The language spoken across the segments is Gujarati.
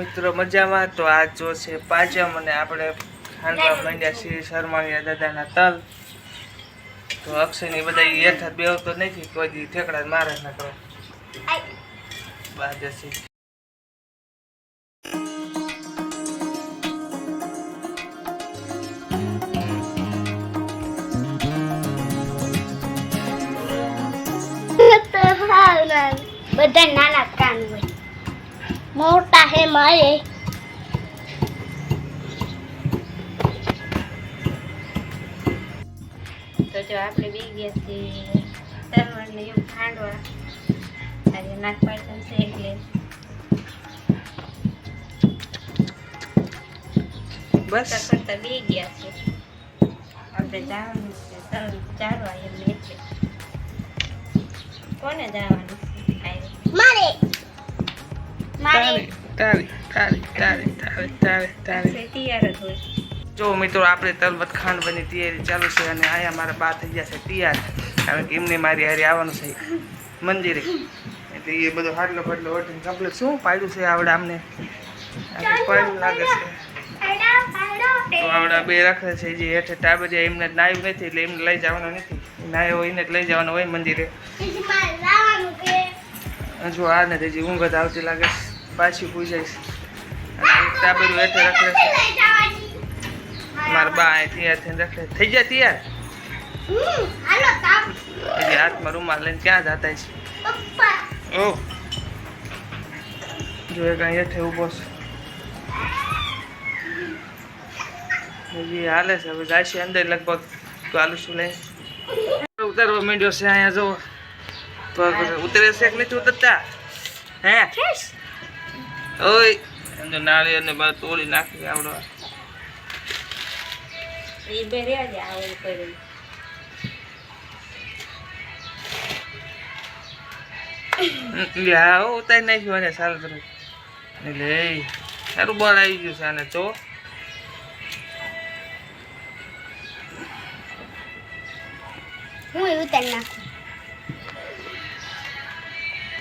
મિત્રો મજામાં? તો આજ જો છે પાંચમ અને આપણે ખાંડવા માંડ્યા છીએ શરમાળિયા દાદાના તલ. તો અક્ષયની બધા હેઠા બેવતો નથી, કોઈ દી ઠેકડા મારે ના કરો બાજસી. બધા નાના કાન હોય, મોટા હે મારે. તો જો આપણે બી ગયા છીએ તરવણ ને એવું ખાંડવા આજે નાગપાચન છે એટલે બસ કરતા બી ગયા છે. આપણે જવાનું છે તલ ચારવા એમ એટલે. કોને જવાનું છે? મારે તારી તારી તારી તારી તારી તારી તારી તૈયાર જ હોય. જો મિત્રો આપણે તલવત ખાંડવાની તૈયારી ચાલુ છે અને અહીંયા મારા બા થઈ ગયા છે તૈયાર, કારણ કે એમને મારી હારે આવવાનું છે મંદિરે. એટલે એ બધો હાટલો ફાટલો વટીને કમ્પ્લીટ શું પાડ્યું છે આવડે આમને પાડ્યું લાગે છે. તો આવડા બે રાખે છે જે હેઠે ટાબે એમને નાયું નથી એટલે એમને લઈ જવાનું નથી, નાયો હોય એને જ લઈ જવાનું હોય મંદિરે. જો આ ને હજી ઊંઘ જ આવતી લાગે છે, પાછી પૂજાઈશ અને ટાબેલું હેઠે રાખે છે. મારા બા તૈયાર થઈને રાખે થઈ જાય તૈયાર. હજી હાથમાં રૂમાલ લઈને ક્યાં જતા છે? ઓહ જો એક અહીં હેઠે ઊભો છે, હજી હાલે છે. હવે જાય છે અંદર લગભગ ચાલુ શું લઈને ઉતારવા માંડ્યો છે. અહીંયા જો ઉતરે છે કે નથી ઉતરતા? હે ઓય એમ તો નાળિયેરને બાદ તોડી નાખી આવડવા. એ બે રહ્યા જ આવે કરી. હા ઉતારી નાખ્યું અને સારું કરે એટલે સારું બળ આવી ગયું છે આને. તો હું ઉતારી નાખું.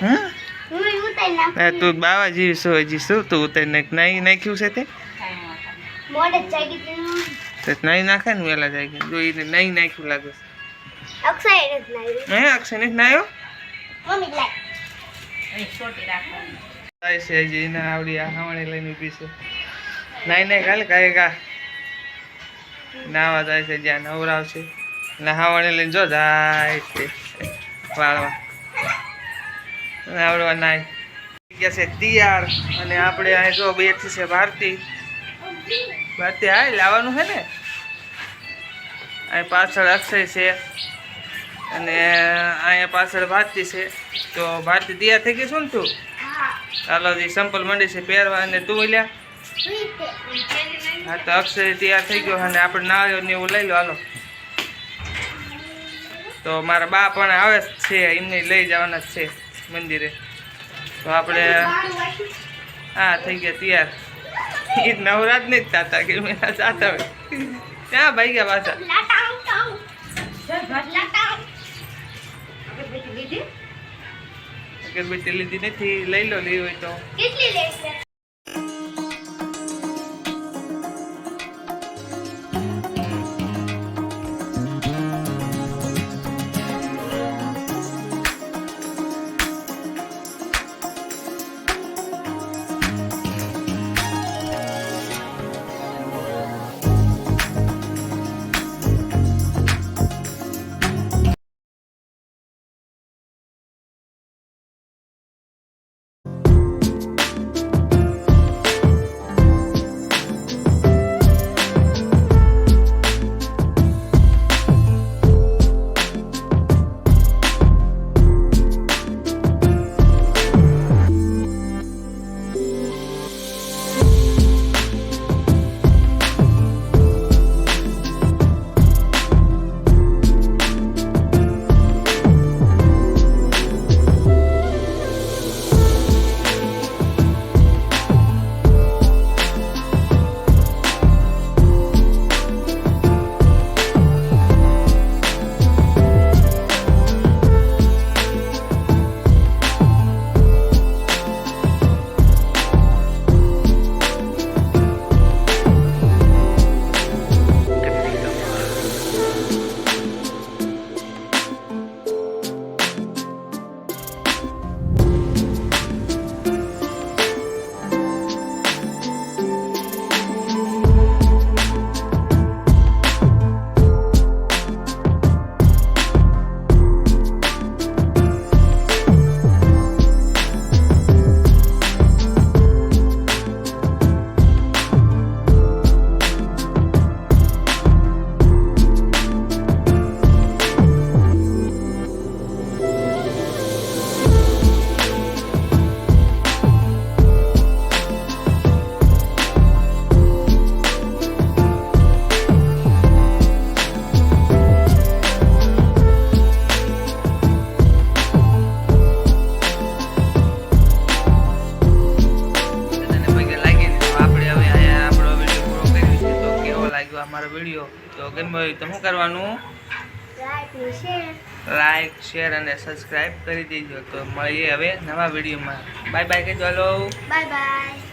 હું ઉતારી નાખું. તું બાવા જેવી છો હજી શું તું ઉતારી નાખ નાઈ નાખ્યું છે તે મોડે જાગી તું. તો નાઈ નાખે ને વહેલા જાય જો એને નહીં નાખ્યું લાગે છે. અક્ષય જ નાઈ. હે અક્ષય નથી નાયો? મમ્મી લાય અહીં છોટી રાખવાની. જાય છે હજી એને આવડી આ હાવણે લઈને ઊભી છે. નાઈ નાઈ ખાલે કાંઈ કા નાવા જાય છે જ્યાં નવરાવ છે ને હાવણે લઈને જો જાય છે વાળવા આવડવા નાય ગયા છે તૈયાર. અને આપણે અહીં જો બેઠી છે ભારતી. ભારતી હા લાવવાનું છે ને. અહીં પાછળ અક્ષય છે અને અહીંયા પાછળ ભારતી છે. તો ભારતી તૈયાર થઈ ગઈ છું ને તું? ચાલો જે સંપલ મંડી છે પહેરવા અને તું લ્યા. હા તો અક્ષય તૈયાર થઈ ગયો અને આપણે નાળિયેર ને એવું લઈ લો હાલો. તો મારા બા પણ આવે છે, એમને લઈ જવાના જ છે મંદિરે. તો આપણે હા થઈ ગયા તૈયાર. એ નવરાત નહીં જ થતા કે મેં જાતા હોય ત્યાં ભાઈ ગયા પાછા. અગરબત્તી લીધી નથી, લઈ લો લેવી હોય તો. કેટલી લેશે? અમારો વિડીયો તો ગમ્યો હોય તો શું કરવાનું? લાઈક ને શેર. લાઈક શેર અને સબસ્ક્રાઈબ કરી દેજો. તો મળીએ હવે નવા વિડીયોમાં. બાય બાય કહેજો. હાલો બાય બાય.